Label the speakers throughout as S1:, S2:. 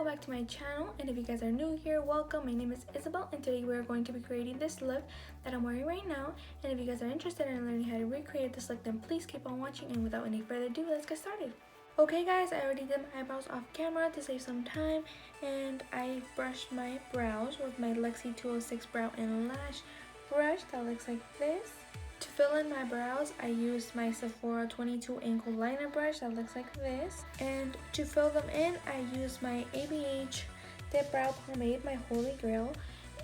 S1: welcome back to my channel. And if you guys are new here, welcome. My name is Isabel and today we are going to be creating this look that I'm wearing right now. And if you guys are interested in learning how to recreate this look, then please keep on watching, and without any further ado, let's get started. Okay guys, I already did my eyebrows off camera to save some time, and I brushed my brows with my Lexi 206 brow and lash brush that looks like this. To fill in my brows, I used my Sephora 22 angle liner brush that looks like this. And to fill them in, I used my ABH Dip Brow Pomade, my holy grail,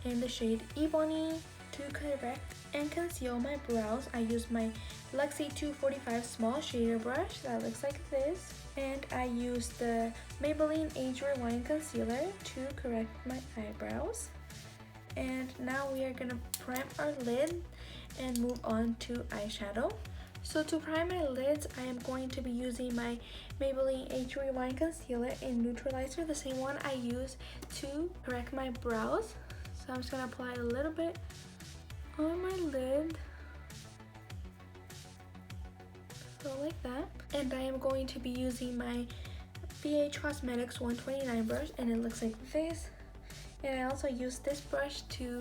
S1: in the shade Ebony. To correct and conceal my brows, I used my Lexi 245 small shader brush that looks like this. And I used the Maybelline Age Rewind Concealer to correct my eyebrows. And now we are gonna prime our lid and move on to eyeshadow. So to prime my lids, I am going to be using my Maybelline Age Rewind Concealer in Neutralizer, the same one I use to correct my brows. So I'm just gonna apply a little bit on my lid, so like that. And I am going to be using my BH Cosmetics 129 brush, and it looks like this. And I also used this brush to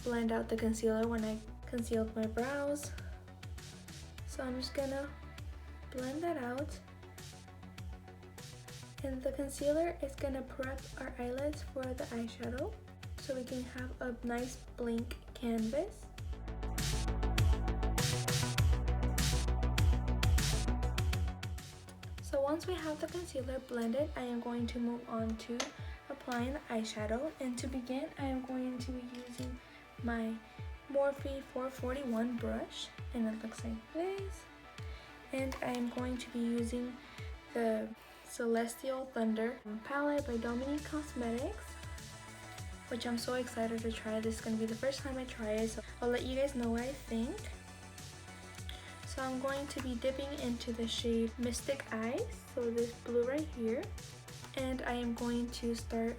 S1: blend out the concealer when I concealed my brows. So I'm just gonna blend that out. And the concealer is gonna prep our eyelids for the eyeshadow so we can have a nice blank canvas. So once we have the concealer blended, I am going to move on to applying the eyeshadow. And to begin, I am going to be using my Morphe 441 brush, and it looks like this. And I am going to be using the Celestial Thunder palette by Dominique Cosmetics, which I'm so excited to try. This is going to be the first time I try it, so I'll let you guys know what I think. So I'm going to be dipping into the shade Mystic Eyes, so this blue right here. And I am going to start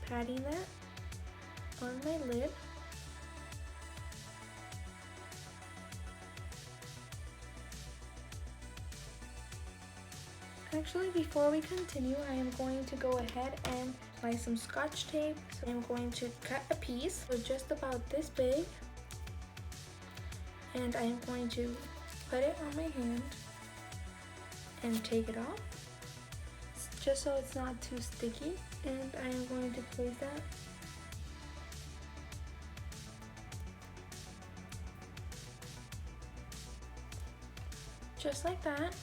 S1: patting that on my lid. Actually, before we continue, I am going to go ahead and apply some Scotch tape. So I'm going to cut a piece, so just about this big. And I am going to put it on my hand and take it off, just so it's not too sticky. And I am going to place that just like that.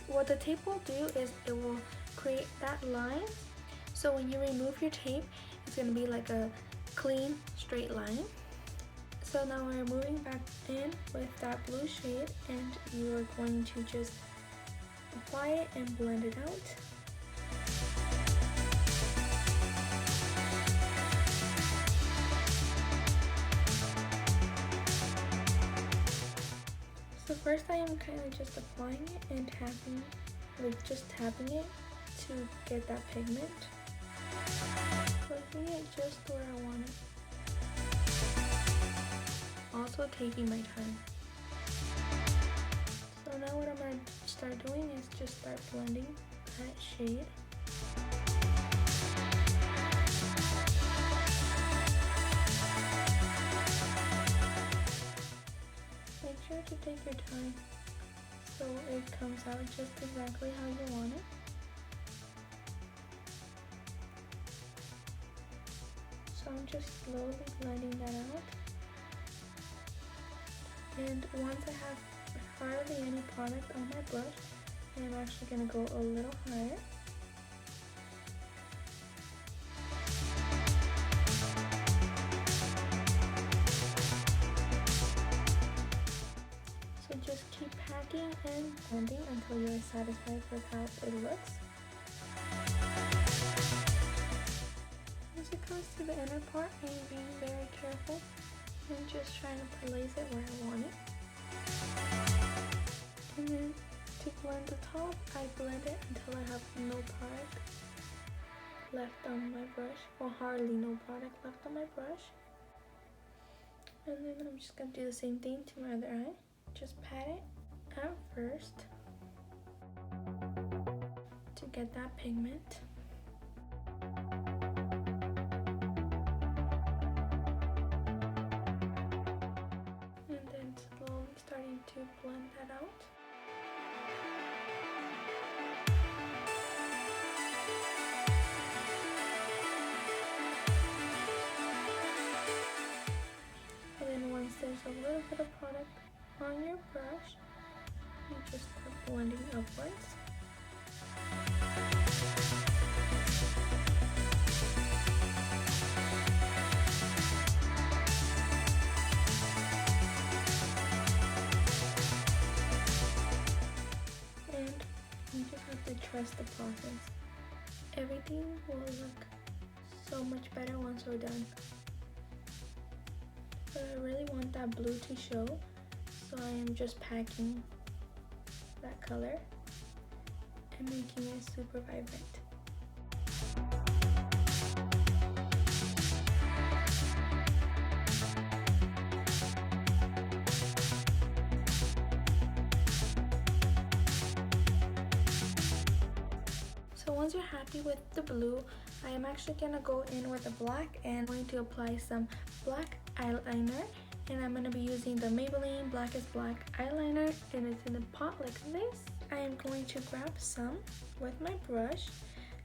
S1: What the tape will do is it will create that line, so when you remove your tape, it's going to be like a clean straight line. So now we're moving back in with that blue shade, and you are going to just apply it and blend it out. So first I am kind of just applying it and tapping, just tapping it to get that pigment. Placing it just where I want it. Also taking my time. So now what I'm going to start doing is just start blending that shade. Make sure to take your time so it comes out just exactly how you want it. So I'm just slowly blending that out. And once I have hardly any product on my brush, I'm actually going to go a little higher. So just keep packing and blending until you're satisfied with how it looks. As it comes to the inner part, I'm being very careful and just trying to place it where I want it. And then to blend the top, I blend it until I have no product left on my brush, or hardly no product left on my brush. And then I'm just gonna do the same thing to my other eye. Just pat it at first to get that pigment. And then slowly starting to blend that out. And then once there's a little bit of product on your brush, you just start blending upwards. And you just have to trust the process. Everything will look so much better once we're done. But I really want that blue to show, so I am just packing that color and making it super vibrant. So once you're happy with the blue, I am actually gonna go in with the black and I'm going to apply some black eyeliner. And I'm gonna be using the Maybelline Blackest Black eyeliner, and it's in a pot like this. I am going to grab some with my brush,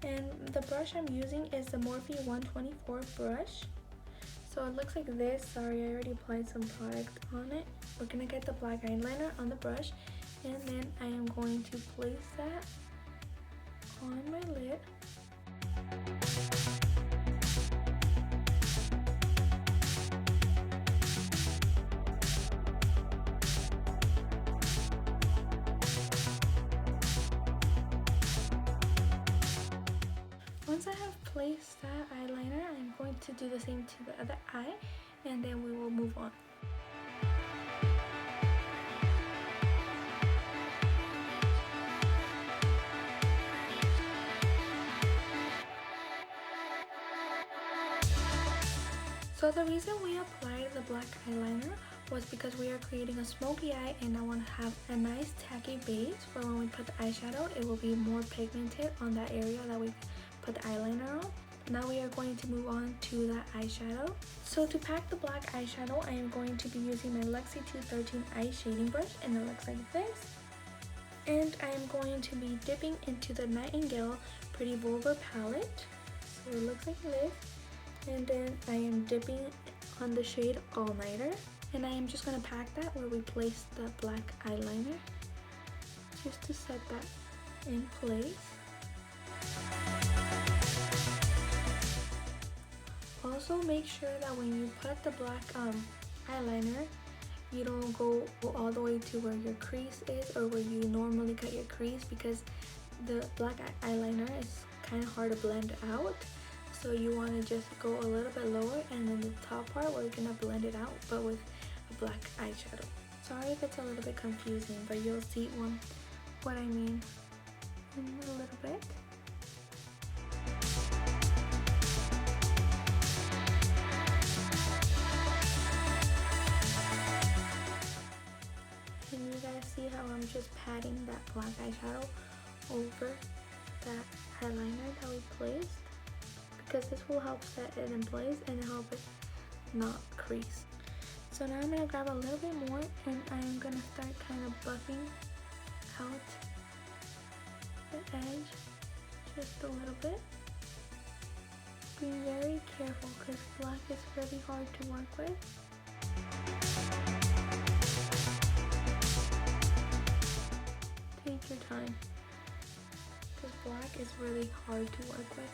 S1: and the brush I'm using is the Morphe 124 brush. So it looks like this. Sorry, I already applied some product on it. We're gonna get the black eyeliner on the brush, and then I am going to place that on my lid. Once I have placed that eyeliner, I'm going to do the same to the other eye, and then we will move on. So the reason we applied the black eyeliner was because we are creating a smoky eye, and I want to have a nice tacky base for when we put the eyeshadow. It will be more pigmented on that area that we put the eyeliner on. Now we are going to move on to the eyeshadow. So to pack the black eyeshadow, I am going to be using my Luxie 213 eye shading brush, and it looks like this. And I am going to be dipping into the Nightingale Pretty Vulgar palette. So it looks like this. And then I am dipping on the shade All Nighter. And I am just going to pack that where we placed the black eyeliner, just to set that in place. Also make sure that when you put the black eyeliner, you don't go all the way to where your crease is or where you normally cut your crease, because the black eyeliner is kind of hard to blend out. So you want to just go a little bit lower, and then the top part we're going to blend it out, but with a black eyeshadow. Sorry if it's a little bit confusing, but you'll see what I mean in a little bit. And you guys see how I'm just patting that black eyeshadow over that eyeliner that we placed, because this will help set it in place and help it not crease. So now I'm going to grab a little bit more, and I'm going to start kind of buffing out the edge just a little bit. Be very careful because black is really hard to work with. Take your time, because black is really hard to work with.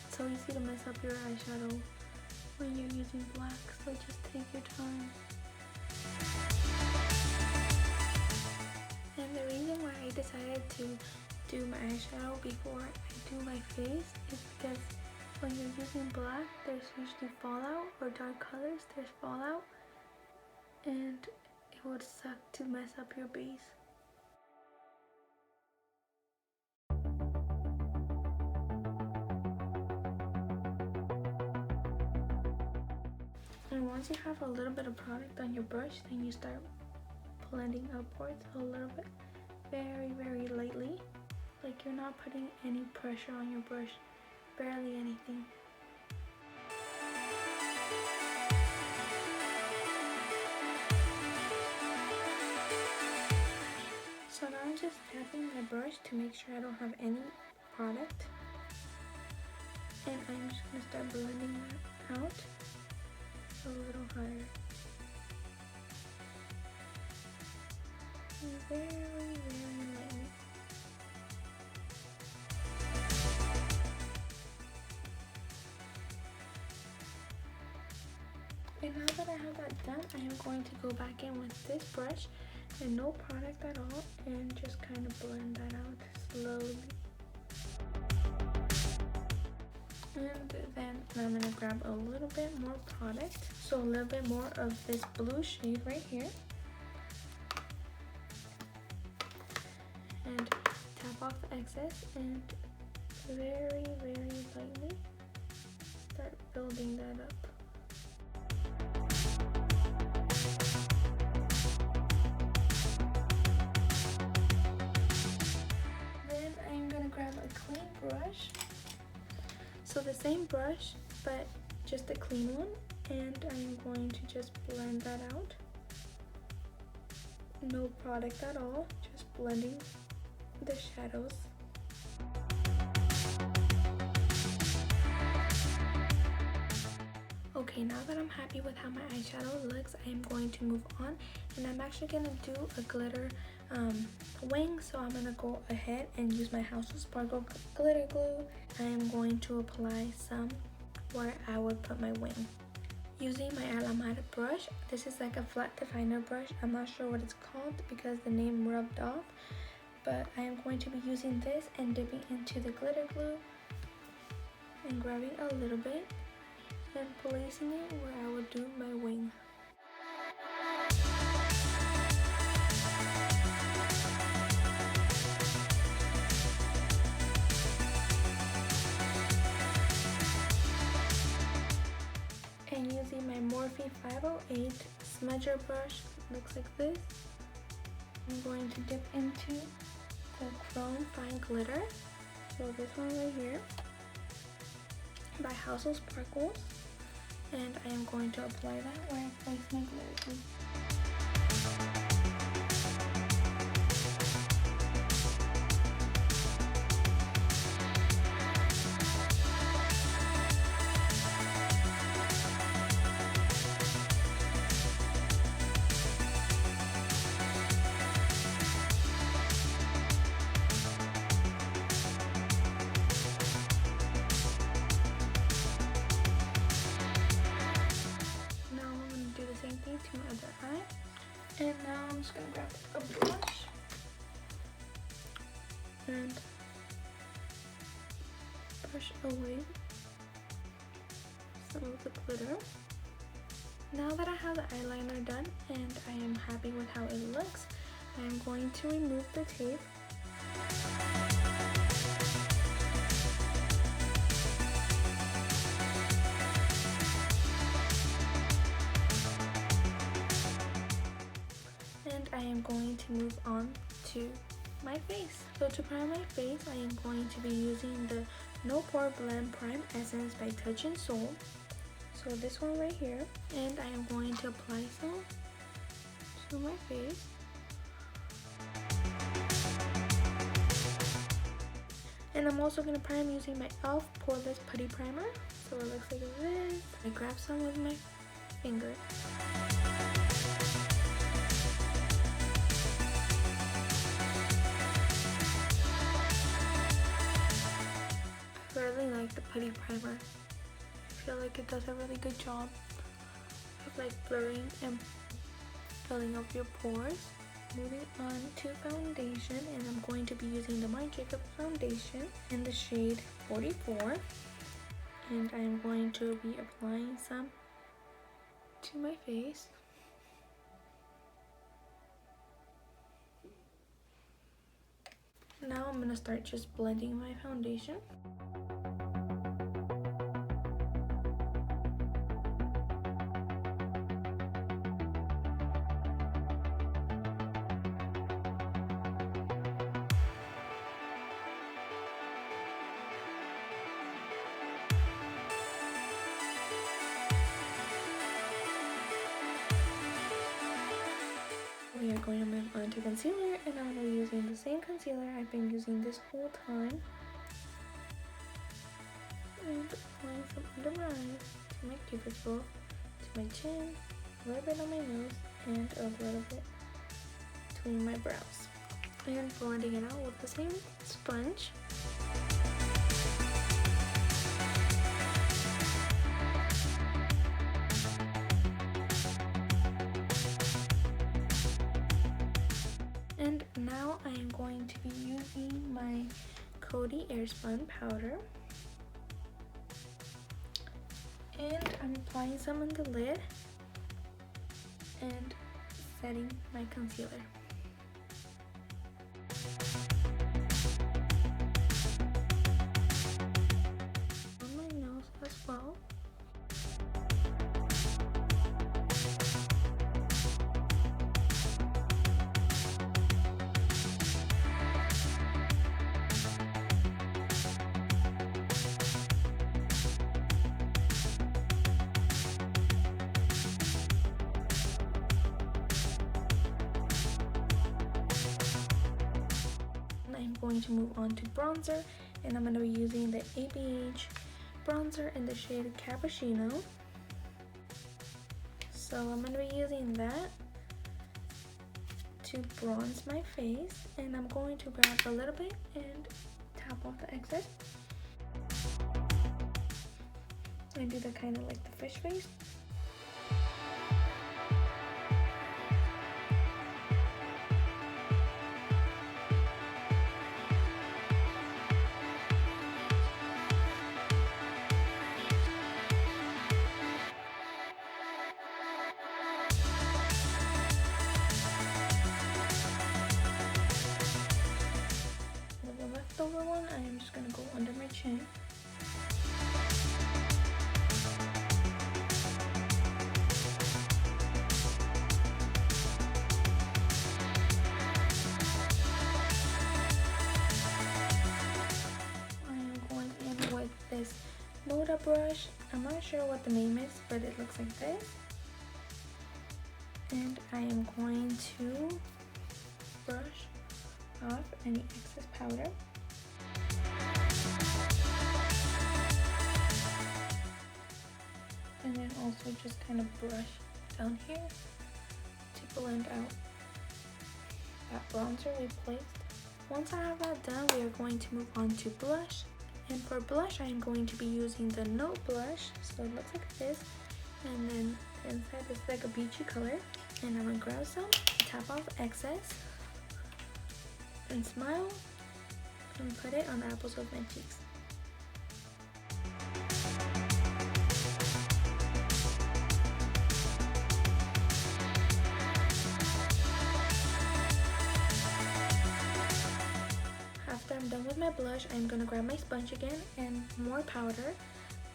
S1: It's so easy to mess up your eyeshadow when you're using black, so just take your time. And the reason why I decided to do my eyeshadow before I do my face is because when you're using black, there's usually fallout, or dark colors, there's fallout, and it would suck to mess up your base. you have a little bit of product on your brush, then you start blending upwards a little bit, very, very lightly. Like you're not putting any pressure on your brush, barely anything. So now I'm just tapping my brush to make sure I don't have any product. And I'm just going to start blending that out a little higher. Very, very lightly. And now that I have that done, I am going to go back in with this brush and no product at all and just kind of blend that out slowly. And then I'm going to grab a little bit more product, so a little bit more of this blue shade right here, and tap off the excess and very, very lightly start building that up. Then I'm going to grab a clean brush. So the same brush, but just a clean one, and I'm going to just blend that out. No product at all, just blending the shadows. Okay, now that I'm happy with how my eyeshadow looks, I am going to move on, and I'm actually going to do a glitter wing. So I'm going to go ahead and use my House of Sparkle glitter glue. I am going to apply some where I would put my wing. Using my Alamada brush, this is like a flat definer brush. I'm not sure what it's called because the name rubbed off, but I am going to be using this and dipping into the glitter glue and grabbing a little bit and placing it where I would do my wing. And using my Morphe 508 smudger brush, looks like this, I'm going to dip into the Chrome Fine Glitter. So this one right here by House of Sparkles. And I am going to apply that where I place my glitter glue. To my other eye, and now I'm just gonna grab a brush and brush away some of the glitter. Now that I have the eyeliner done and I am happy with how it looks, I am going to remove the tape. I am going to move on to my face. So to prime my face, I am going to be using the No Pore Blend Prime Essence by Touch in Soul. So this one right here, and I am going to apply some to my face. And I'm also going to prime using my e.l.f. Poreless Putty Primer. So it looks like this. I grab some with my finger. I really like the putty primer. I feel like it does a really good job of like blurring and filling up your pores. Moving on to foundation, and I'm going to be using the Marc Jacobs foundation in the shade 44, and I'm going to be applying some to my face. Now I'm going to start just blending my foundation. we are going to move on to concealer, and I'm going to be using the same concealer I've been using this whole time. And applying some under my eyes, to my cupid's bow, to my chin, a little bit on my nose, and a little bit between my brows. And blending it out with the same sponge. And now I am going to be using my Coty Airspun powder. And I'm applying some on the lid and setting my concealer. On my nose as well. I'm going to move on to bronzer, and I'm going to be using the ABH bronzer in the shade Cappuccino. So I'm going to be using that to bronze my face, and I'm going to grab a little bit and tap off the excess. I do that kind of like the fish face. Leftover one, I am just going to go under my chin. I am going in with this Moda brush. I'm not sure what the name is, but it looks like this. And I am going to brush off any excess powder. And then also just kind of brush down here to blend out that bronzer we placed. Once I have that done, we are going to move on to blush. And for blush, I am going to be using the Note blush. So it looks like this. And then inside is like a beachy color. And I'm going to grab some, tap off excess, and smile, and put it on the apples of my cheeks. After I'm done with my blush, I'm going to grab my sponge again and more powder,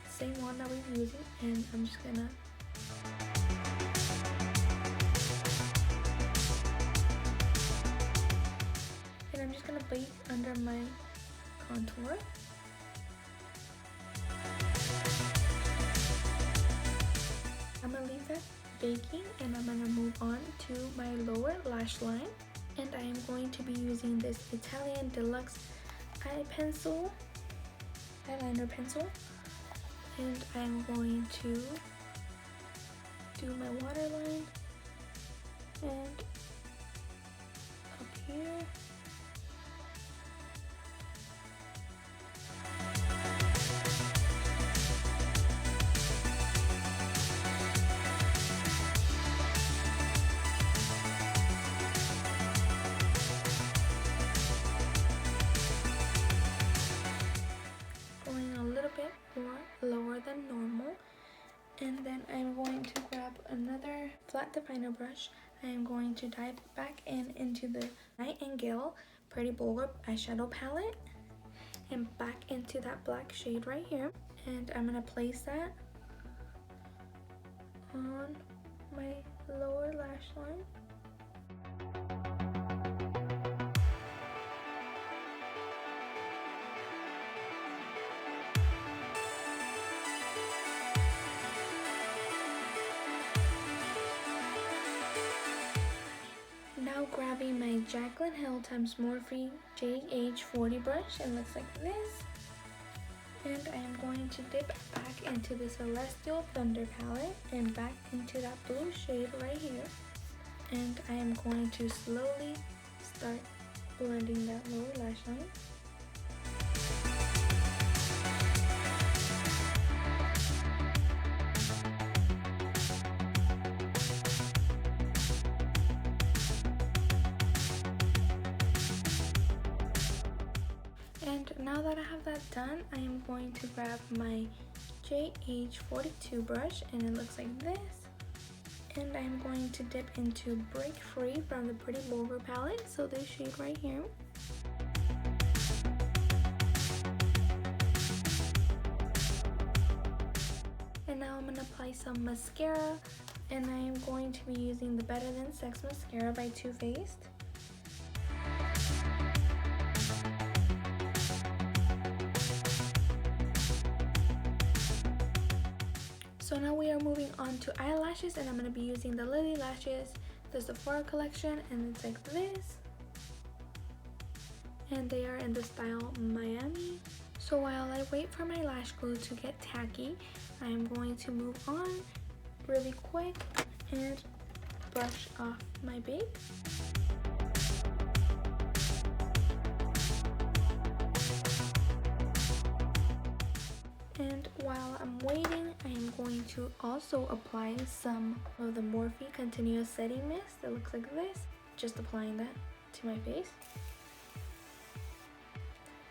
S1: same one that we're using, and I'm just going to bake under my contour. I'm gonna leave that baking, and I'm gonna move on to my lower lash line, and I am going to be using this Italian Deluxe eyeliner pencil, and I'm going to do my waterline and up here. Lower than normal, and then I'm going to grab another flat definer brush. I am going to dive back into the Nightingale Pretty Bold eyeshadow palette and back into that black shade right here, and I'm going to place that on my lower lash line. Jaclyn Hill times Morphe JH40 brush. It looks like this. And I am going to dip back into the Celestial Thunder palette and back into that blue shade right here. And I am going to slowly start blending that lower lash line. And now that I have that done, I am going to grab my JH42 brush, and it looks like this. And I'm going to dip into Break Free from the Pretty Boulder palette, so this shade right here. And now I'm going to apply some mascara, and I am going to be using the Better Than Sex mascara by Too Faced. So now we are moving on to eyelashes, and I'm going to be using the Lily Lashes, the Sephora collection, and it's like this. And they are in the style Miami. So while I wait for my lash glue to get tacky, I am going to move on really quick and brush off my bake. And while I'm waiting, I am going to also apply some of the Morphe Continuous Setting Mist that looks like this. Just applying that to my face.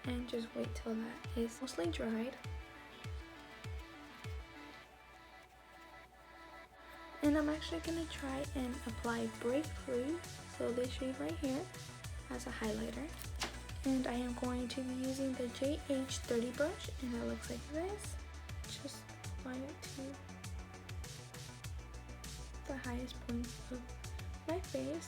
S1: And just wait till that is mostly dried. And I'm actually going to try and apply Break Free, so this shade right here, as a highlighter. And I am going to be using the JH30 brush, and it looks like this. Just apply it to the highest points of my face.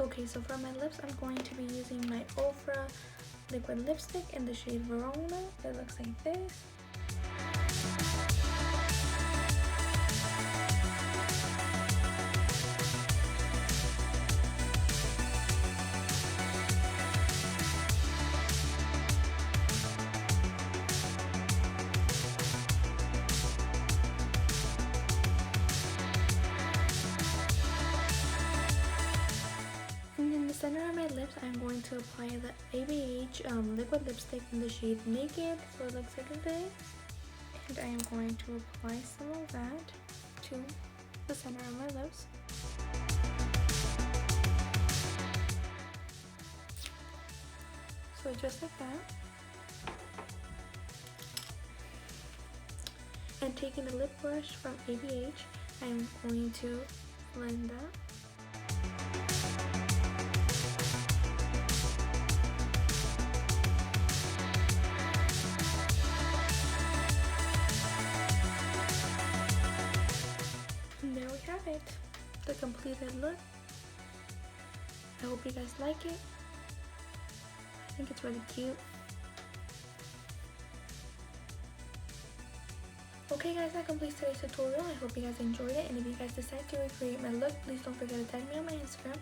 S1: Okay, so for my lips, I'm going to be using my Ofra liquid lipstick in the shade Verona. It looks like this. Center of my lips, I'm going to apply the ABH liquid lipstick in the shade Naked, so it looks like this. And I am going to apply some of that to the center of my lips. So just like that. And taking the lip brush from ABH, I'm going to blend that. It, the completed look. I hope you guys like it. I think it's really cute. Okay guys, that completes today's tutorial. I hope you guys enjoyed it, and if you guys decide to recreate my look, please don't forget to tag me on my Instagram,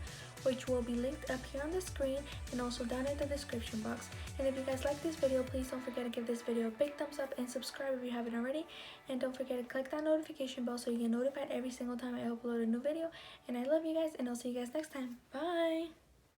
S1: which will be linked up here on the screen and also down in the description box. And if you guys like this video, please don't forget to give this video a big thumbs up and subscribe if you haven't already. And don't forget to click that notification bell so you get notified every single time I upload a new video. And I love you guys, and I'll see you guys next time. Bye!